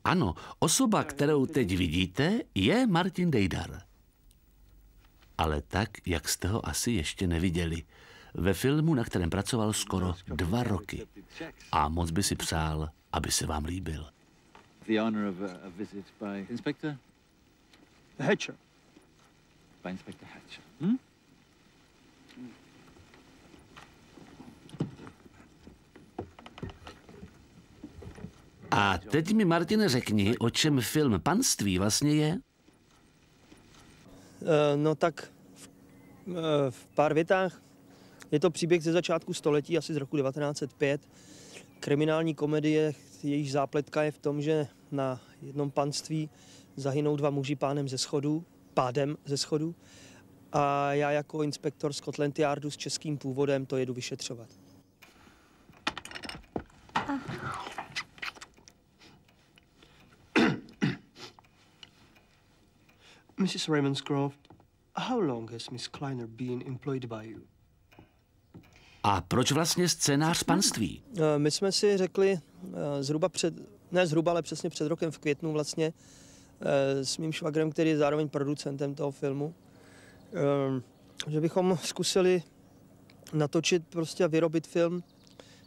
Ano, osoba, kterou teď vidíte, je Martin Dejdar. Ale tak, jak jste ho asi ještě neviděli. Ve filmu, na kterém pracoval skoro 2 roky. A moc by si přál, aby se vám líbil. The honor of a visit by Inspector Hatcher. By Inspector Hatcher. A teď mi, Martine, řekni, o čem film Panství vlastně je? No tak v pár větách. Je to příběh ze začátku století, asi z roku 1905. Kriminální komedie, jejíž zápletka je v tom, že na jednom panství zahynou 2 muži pádem ze schodu. A já jako inspektor Scotland Yardu s českým původem to jedu vyšetřovat. Mrs. Ravenscroft, how long has Miss Kleiner been employed by you? A proč vlastně scénář Panství? My jsme si řekli ale přesně před rokem v květnu vlastně s mým švagrem, který je zároveň producentem toho filmu, že bychom zkusili natočit prostě a vyrobit film,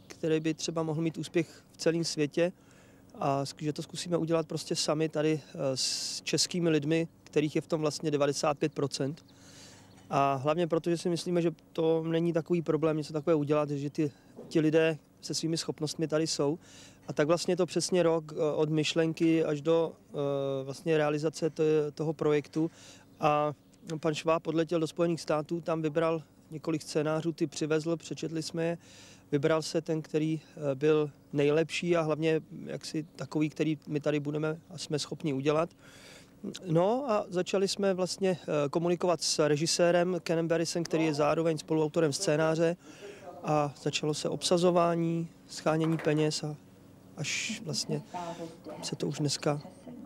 který by třeba mohl mít úspěch v celém světě a že to zkusíme udělat prostě sami tady s českými lidmi, kterých je v tom vlastně 95%. A hlavně proto, že si myslíme, že to není takový problém něco takové udělat, že ti lidé se svými schopnostmi tady jsou. A tak vlastně je to přesně rok od myšlenky až do vlastně realizace toho projektu. A pan Šváb odletěl do Spojených států, tam vybral několik scénářů, ty přivezl, přečetli jsme je. Vybral se ten, který byl nejlepší a hlavně jaksi takový, který my tady budeme a jsme schopni udělat. No a začali jsme vlastně komunikovat s režisérem Kenem Barrisem, který je zároveň spoluautorem scénáře a začalo se obsazování, schánění peněz a až vlastně se to už dneska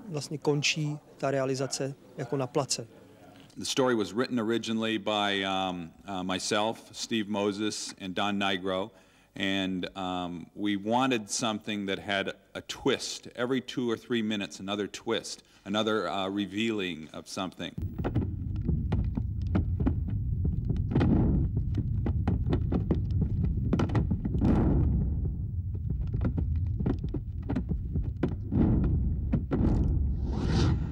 vlastně končí, ta realizace jako na place. The story was written originally by myself, Steve Moses, and Don Nigro, and we wanted something that had a twist. Every 2 or 3 minutes, another twist, another revealing of something.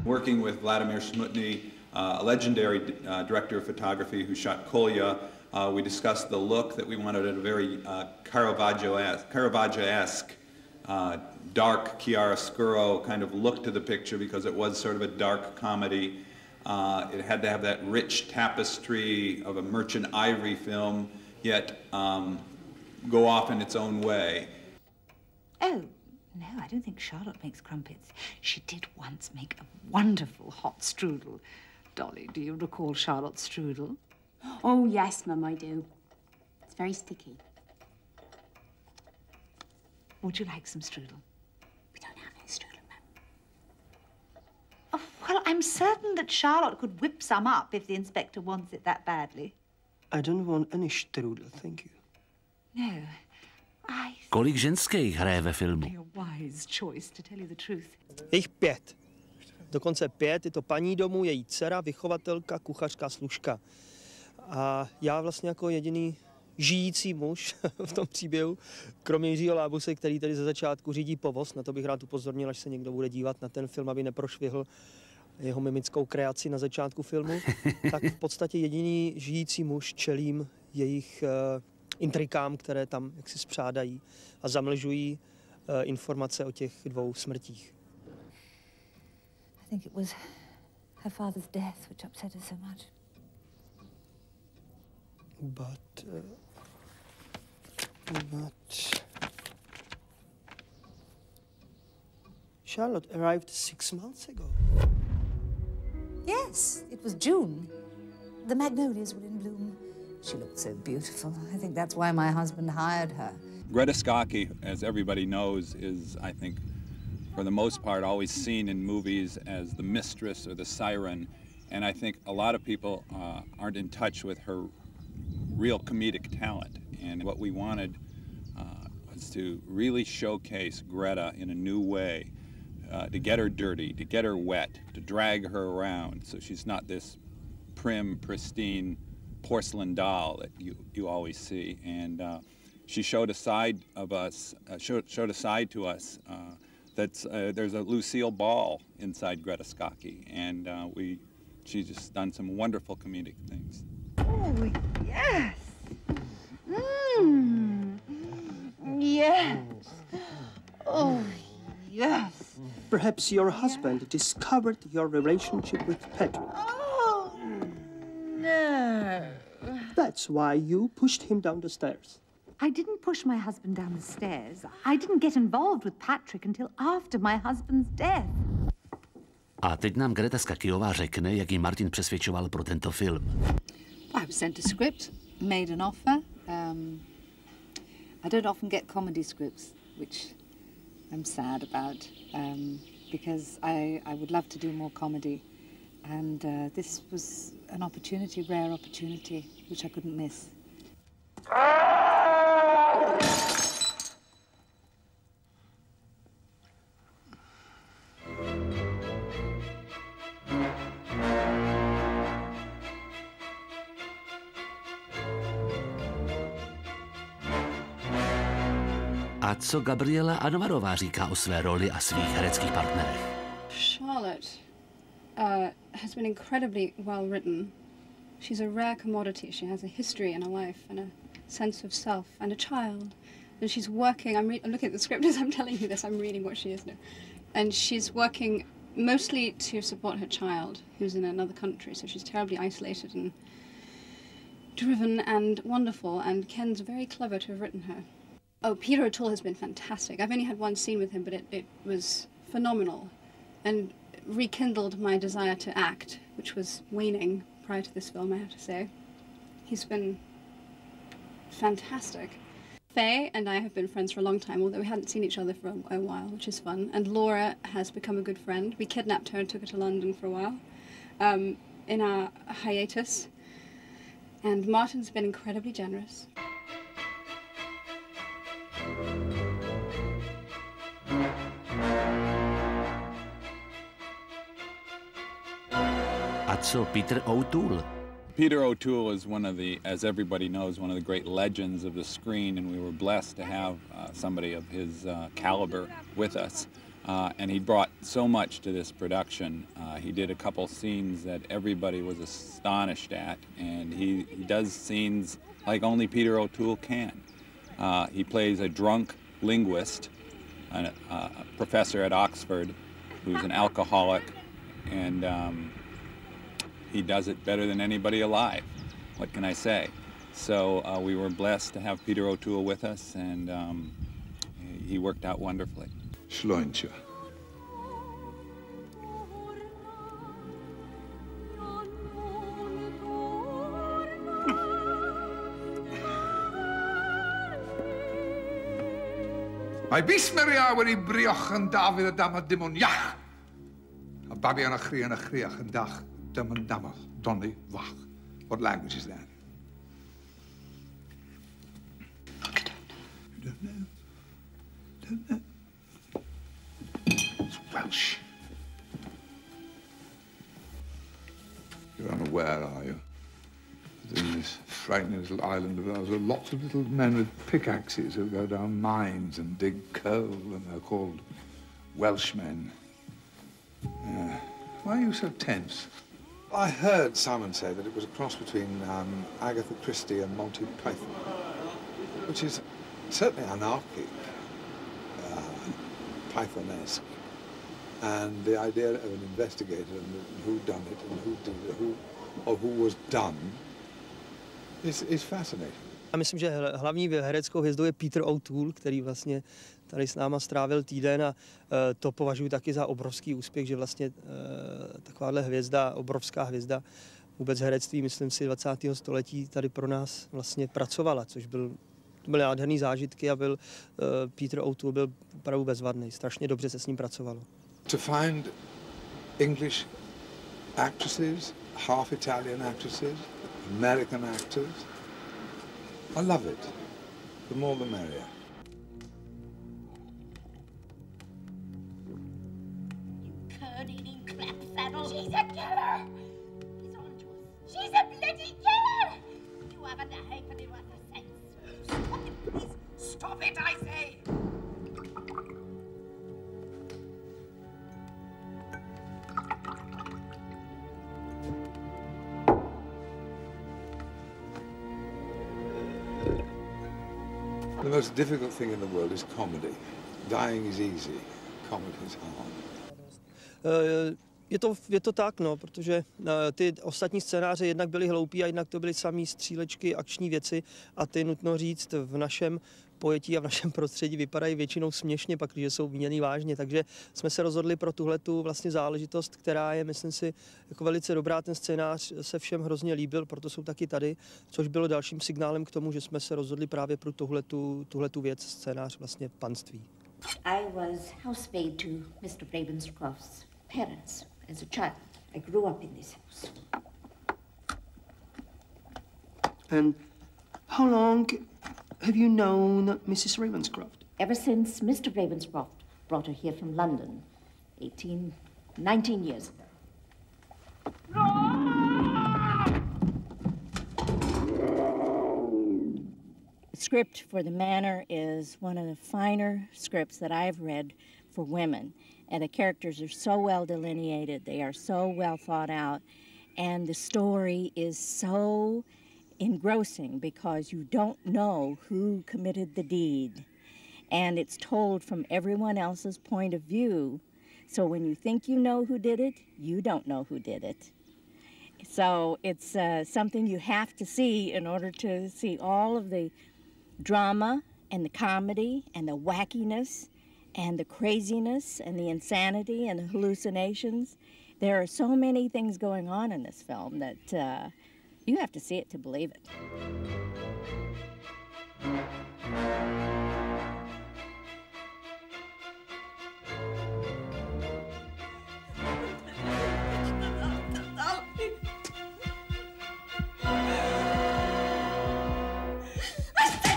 Working with Vladimir Smutny, a legendary director of photography who shot Kolya, we discussed the look that we wanted at a very Caravaggio-esque, dark chiaroscuro kind of look to the picture because it was sort of a dark comedy. It had to have that rich tapestry of a Merchant Ivory film, yet go off in its own way. Oh, no, I don't think Charlotte makes crumpets. She did once make a wonderful hot strudel. Dolly, do you recall Charlotte's strudel? Oh, yes, Mum, I do. It's very sticky. Would you like some strudel? We don't have any strudel, Mum. Oh, well, I'm certain that Charlotte could whip some up if the inspector wants it that badly. I don't want any strudel, thank you. No, I... Kolik ženských hraje ve filmu? A wise choice, to tell you the truth. Je jich 5. Dokonce 5, je to paní domu, její dcera, vychovatelka, kuchařka, služka. A já vlastně jako jediný žijící muž v tom příběhu, kromě Jiřího Lábuse, který tady ze začátku řídí povoz, na to bych rád upozornil, až se někdo bude dívat na ten film, aby neprošvihl jeho mimickou kreaci na začátku filmu, tak v podstatě jediný žijící muž čelím jejich intrikám, které tam jaksi spřádají a zamlžují informace o těch 2 smrtích. I think it was her father's death which upset her so much. But But Charlotte arrived 6 months ago. Yes, it was June. The magnolias were in bloom. She looked so beautiful. I think that's why my husband hired her. Greta Scacchi, as everybody knows, is, I think, for the most part, always seen in movies as the mistress or the siren. And I think a lot of people aren't in touch with her real comedic talent. And what we wanted was to really showcase Greta in a new way, to get her dirty, to get her wet, to drag her around so she's not this prim, pristine porcelain doll that you always see. And she showed a side of us, showed a side to us that's, there's a Lucille Ball inside Greta Scacchi, and she's just done some wonderful comedic things. Oh, yes. Yes. Oh, yes. Perhaps your husband discovered your relationship with Patrick. Oh, no. That's why you pushed him down the stairs. I didn't push my husband down the stairs. I didn't get involved with Patrick until after my husband's death. A teď nám Greta Scacchiová řekne, jak ji Martin přesvědčoval pro tento film. I was sent a script, made an offer. I don't often get comedy scripts, which I'm sad about, because I would love to do more comedy. And this was an opportunity, rare opportunity, which I couldn't miss. A co Gabriela Anvarová říká o své roli a svých hereckých partnerech? Charlotte has been incredibly well written. She's a rare commodity. She has a history and a life and a sense of self and a child. And she's working, I'm looking at the script as I'm telling you this, I'm reading what she is now. And she's working mostly to support her child, who's in another country, so she's terribly isolated and driven and wonderful, and Ken's very clever to have written her. Oh, Peter O'Toole has been fantastic. I've only had one scene with him, but it was phenomenal and rekindled my desire to act, which was waning prior to this film, I have to say. He's been fantastic. Faye and I have been friends for a long time, although we hadn't seen each other for a while, which is fun. And Laura has become a good friend. We kidnapped her and took her to London for a while in our hiatus. And Martin's been incredibly generous. A co Peter O'Toole? Peter O'Toole is one of the, as everybody knows, one of the great legends of the screen, and we were blessed to have somebody of his caliber with us. And he brought so much to this production. He did a couple scenes that everybody was astonished at, and he does scenes like only Peter O'Toole can. He plays a drunk linguist, a professor at Oxford, who's an alcoholic, and he does it better than anybody alive. What can I say? So we were blessed to have Peter O'Toole with us, and he worked out wonderfully. Schlointje. Mae bismeria wedi brioch yn dafydd y damad dim ond iach. A babi yn y chriach yn dach dim ond damad, doni fach. What language is that? Look, I don't know. You don't know? It's Welsh. You're unaware, are you? That in this frightening little island of ours are lots of little men with pickaxes who go down mines and dig coal, and they're called Welshmen. Why are you so tense? I heard Simon say that it was a cross between Agatha Christie and Monty Python, which is certainly anarchic, Python-esque, and the idea of an investigator and who done it and who did it, who was done, is fascinating. Já myslím, že hlavní hereckou hvězdou je Peter O'Toole, který vlastně tady s náma strávil týden a to považuji taky za obrovský úspěch, že vlastně takováhle hvězda, obrovská hvězda vůbec herectví, myslím si, 20. století tady pro nás vlastně pracovala, což byly nádherný zážitky a byl Peter O'Toole byl opravdu bezvadný. Strašně dobře se s ním pracovalo. To find English actresses, half Italian actresses, American actors, I love it. The more the merrier. Curd-eating clap saddle. She's a killer! He's on to us. She's a bloody killer! You haven't a halfpenny worth of sense. Stop it, please. Stop it, I say! The most difficult thing in the world is comedy. Dying is easy, comedy is hard. Je to tak, no, protože ty ostatní scénáře jednak byly hloupí a jednak to byly samý střílečky, akční věci a ty, nutno říct, v našem pojetí a v našem prostředí vypadají většinou směšně, pak když jsou míněný vážně, takže jsme se rozhodli pro tuhletu vlastně záležitost, která je, myslím si, jako velice dobrá. Ten scénář se všem hrozně líbil, proto jsou taky tady, což bylo dalším signálem k tomu, že jsme se rozhodli právě pro tuhletu věc, scénář vlastně panství. I was housemaid to Mr. Ravenscroft's parents as a child. I grew up in this house. And how long have you known Mrs. Ravenscroft? Ever since Mr. Ravenscroft brought her here from London 19 years ago. The script for The Manor is one of the finer scripts that I've read for women. And the characters are so well delineated, they are so well thought out, and the story is so engrossing because you don't know who committed the deed. And it's told from everyone else's point of view. So when you think you know who did it, you don't know who did it. So it's something you have to see in order to see all of the drama and the comedy and the wackiness and the craziness and the insanity and the hallucinations. There are so many things going on in this film that you have to see it to believe it.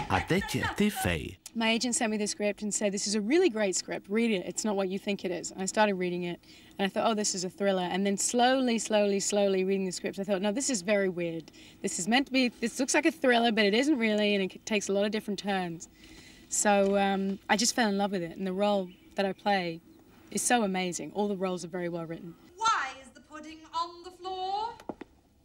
A teď ty, Faye. My agent sent me the script and said, this is a really great script, read it, it's not what you think it is. And I started reading it, and I thought, oh, this is a thriller. And then slowly reading the script, I thought, no, this is very weird. This is meant to be, this looks like a thriller, but it isn't really, and it takes a lot of different turns. So I just fell in love with it, and the role that I play is so amazing. All the roles are very well written. Why is the pudding on the floor?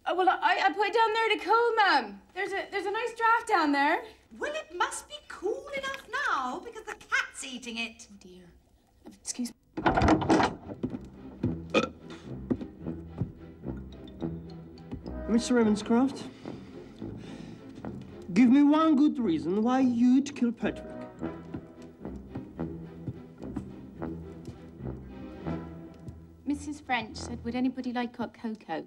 Oh, well, I put it down there to cool, Mum. There's a nice draft down there. Well, it must be cool enough now because the cat's eating it. Oh, dear. Excuse me. Mr. Ravenscroft, give me one good reason why you'd kill Patrick. Mrs. French said, would anybody like hot cocoa?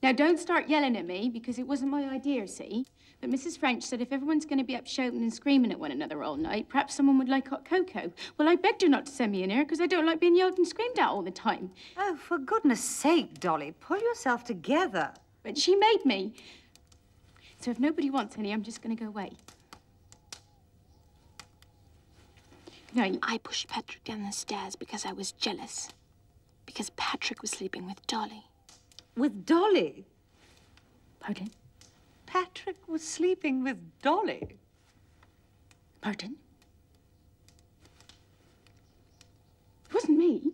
Now, don't start yelling at me, because it wasn't my idea, see? But Mrs. French said if everyone's going to be up shouting and screaming at one another all night, perhaps someone would like hot cocoa. Well, I begged her not to send me in here, because I don't like being yelled and screamed at all the time. Oh, for goodness sake, Dolly, pull yourself together. But she made me. So if nobody wants any, I'm just going to go away. No, I pushed Patrick down the stairs because I was jealous. Because Patrick was sleeping with Dolly. With Dolly? Pardon? Patrick was sleeping with Dolly. Pardon? It wasn't me.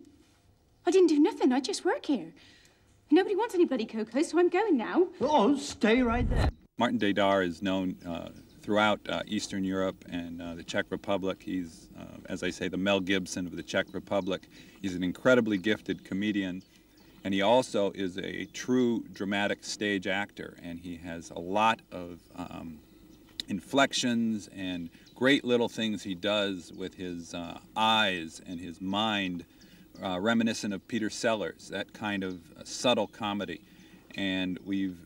I didn't do nothing. I just work here. Nobody wants any bloody cocoa, so I'm going now. Oh, stay right there. Martin Dejdar is known throughout Eastern Europe and the Czech Republic. He's, as I say, the Mel Gibson of the Czech Republic. He's an incredibly gifted comedian. And he also is a true dramatic stage actor, and he has a lot of inflections and great little things he does with his eyes and his mind, reminiscent of Peter Sellers, that kind of subtle comedy. And we've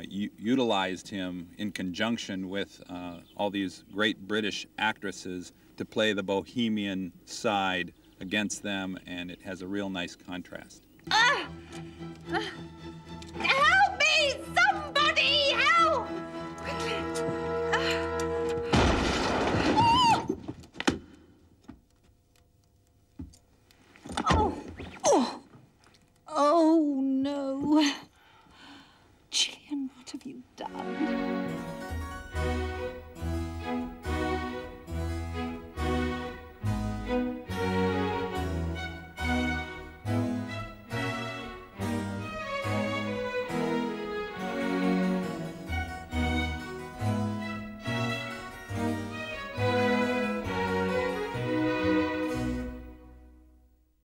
utilized him in conjunction with all these great British actresses to play the bohemian side against them, and it has a real nice contrast. Help!